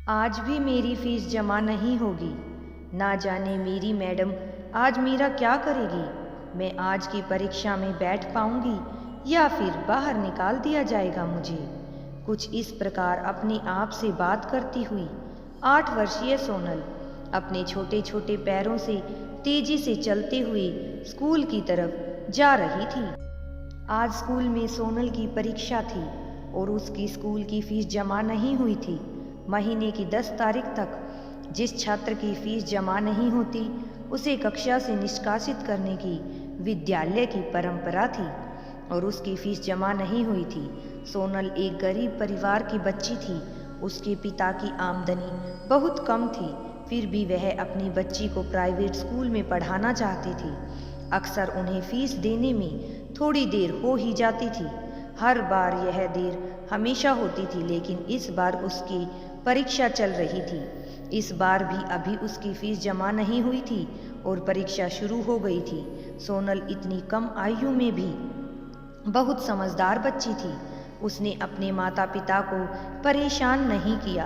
आज भी मेरी फीस जमा नहीं होगी। ना जाने मेरी मैडम आज मेरा क्या करेगी। मैं आज की परीक्षा में बैठ पाऊंगी या फिर बाहर निकाल दिया जाएगा मुझे। कुछ इस प्रकार अपने आप से बात करती हुई 8 वर्षीय सोनल अपने छोटे छोटे पैरों से तेजी से चलते हुए स्कूल की तरफ जा रही थी। आज स्कूल में सोनल की परीक्षा थी और उसकी स्कूल की फीस जमा नहीं हुई थी। महीने की 10 तारीख तक जिस छात्र की फीस जमा नहीं होती उसे कक्षा से निष्कासित करने की विद्यालय की परंपरा थी और उसकी फीस जमा नहीं हुई थी। सोनल एक गरीब परिवार की बच्ची थी। उसके पिता की आमदनी बहुत कम थी, फिर भी वह अपनी बच्ची को प्राइवेट स्कूल में पढ़ाना चाहती थी। अक्सर उन्हें फीस देने में थोड़ी देर हो ही जाती थी। हर बार यह देर हमेशा होती थी, लेकिन इस बार उसकी परीक्षा चल रही थी। इस बार भी अभी उसकी फीस जमा नहीं हुई थी और परीक्षा शुरू हो गई थी। सोनल इतनी कम आयु में भी बहुत समझदार बच्ची थी। उसने अपने माता पिता को परेशान नहीं किया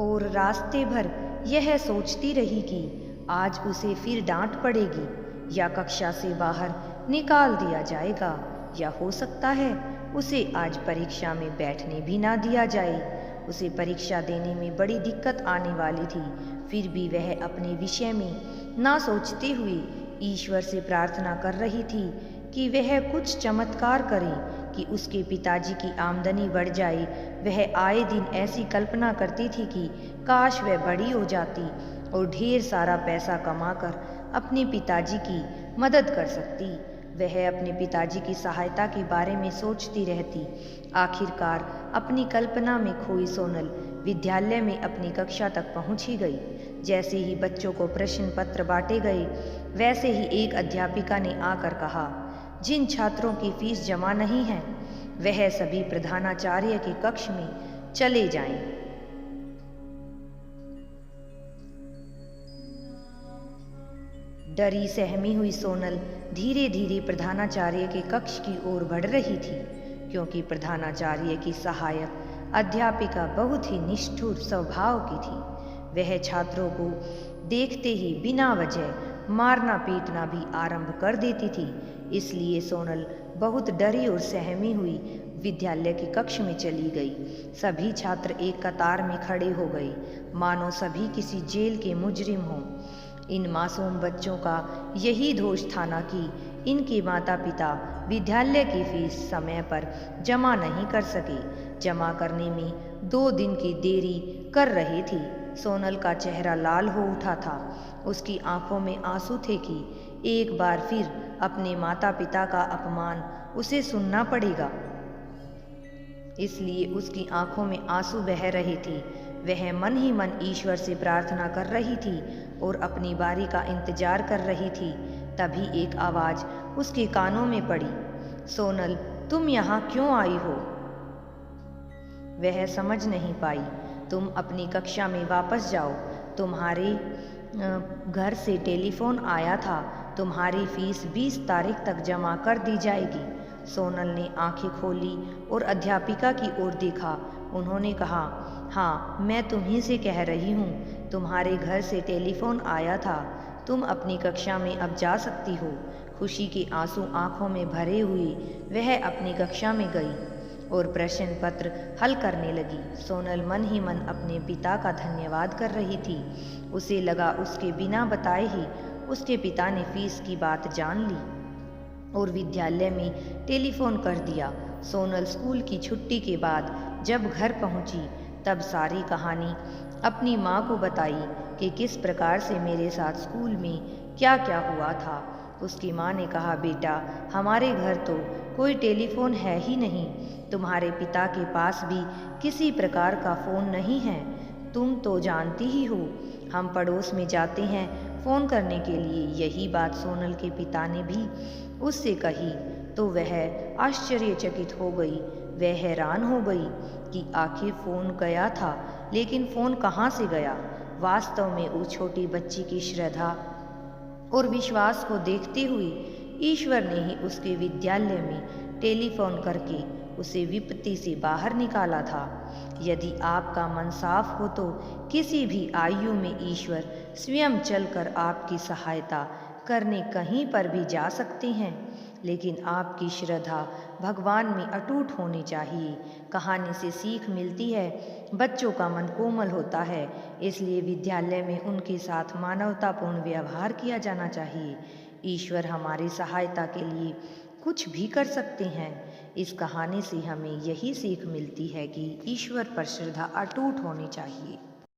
और रास्ते भर यह सोचती रही कि आज उसे फिर डांट पड़ेगी या कक्षा से बाहर निकाल दिया जाएगा, या हो सकता है उसे आज परीक्षा में बैठने भी ना दिया जाए। उसे परीक्षा देने में बड़ी दिक्कत आने वाली थी, फिर भी वह अपने विषय में ना सोचते हुए ईश्वर से प्रार्थना कर रही थी कि वह कुछ चमत्कार करे कि उसके पिताजी की आमदनी बढ़ जाए। वह आए दिन ऐसी कल्पना करती थी कि काश वह बड़ी हो जाती और ढेर सारा पैसा कमाकर अपने पिताजी की मदद कर सकती। वह अपने पिताजी की सहायता के बारे में सोचती रहती। आखिरकार अपनी कल्पना में खोई सोनल विद्यालय में अपनी कक्षा तक पहुंच ही गई। जैसे ही बच्चों को प्रश्न पत्र बांटे गए, वैसे ही एक अध्यापिका ने आकर कहा, जिन छात्रों की फीस जमा नहीं है वह सभी प्रधानाचार्य के कक्ष में चले जाएं। डरी सहमी हुई सोनल धीरे धीरे प्रधानाचार्य के कक्ष की ओर बढ़ रही थी, क्योंकि प्रधानाचार्य की सहायक अध्यापिका बहुत ही निष्ठुर स्वभाव की थी। वह छात्रों को देखते ही बिना वजह मारना पीटना भी आरंभ कर देती थी। इसलिए सोनल बहुत डरी और सहमी हुई विद्यालय के कक्ष में चली गई। सभी छात्र एक कतार में खड़े हो गए, मानो सभी किसी जेल के मुजरिम हों। इन मासूम बच्चों का यही दोष था ना कि इनके माता पिता विद्यालय की फीस समय पर जमा नहीं कर सके। जमा करने में 2 दिन की देरी कर रहे थे। सोनल का चेहरा लाल हो उठा था। उसकी आंखों में आंसू थे कि एक बार फिर अपने माता पिता का अपमान उसे सुनना पड़ेगा। इसलिए उसकी आंखों में आंसू बह रहे थे। वह मन ही मन ईश्वर से प्रार्थना कर रही थी और अपनी बारी का इंतजार कर रही थी। तभी एक आवाज उसके कानों में पड़ी, सोनल तुम यहाँ क्यों आई हो? वह समझ नहीं पाई। तुम अपनी कक्षा में वापस जाओ। तुम्हारे घर से टेलीफोन आया था, तुम्हारी फीस 20 तारीख तक जमा कर दी जाएगी। सोनल ने आंखें खोली और अध्यापिका की ओर देखा। उन्होंने कहा, हाँ मैं तुम्ही से कह रही हूँ, तुम्हारे घर से टेलीफोन आया था, तुम अपनी कक्षा में अब जा सकती हो। खुशी के आंसू आंखों में भरे हुए वह अपनी कक्षा में गई और प्रश्न पत्र हल करने लगी। सोनल मन ही मन अपने पिता का धन्यवाद कर रही थी। उसे लगा उसके बिना बताए ही उसके पिता ने फीस की बात जान ली और विद्यालय में टेलीफोन कर दिया। सोनल स्कूल की छुट्टी के बाद जब घर पहुंची तब सारी कहानी अपनी माँ को बताई कि किस प्रकार से मेरे साथ स्कूल में क्या क्या हुआ था। उसकी माँ ने कहा, बेटा हमारे घर तो कोई टेलीफोन है ही नहीं, तुम्हारे पिता के पास भी किसी प्रकार का फ़ोन नहीं है। तुम तो जानती ही हो, हम पड़ोस में जाते हैं फ़ोन करने के लिए। यही बात सोनल के पिता ने भी उससे कही तो वह आश्चर्यचकित हो गई। वह हैरान हो गई कि आखिर फ़ोन गया था, लेकिन फ़ोन कहाँ से गया। वास्तव में उस छोटी बच्ची की श्रद्धा और विश्वास को देखते हुए ईश्वर ने ही उसके विद्यालय में टेलीफोन करके उसे विपत्ति से बाहर निकाला था। यदि आपका मन साफ हो तो किसी भी आयु में ईश्वर स्वयं चलकर आपकी सहायता करने कहीं पर भी जा सकते हैं, लेकिन आपकी श्रद्धा भगवान में अटूट होनी चाहिए। कहानी से सीख मिलती है, बच्चों का मन कोमल होता है, इसलिए विद्यालय में उनके साथ मानवतापूर्ण व्यवहार किया जाना चाहिए। ईश्वर हमारी सहायता के लिए कुछ भी कर सकते हैं। इस कहानी से हमें यही सीख मिलती है कि ईश्वर पर श्रद्धा अटूट होनी चाहिए।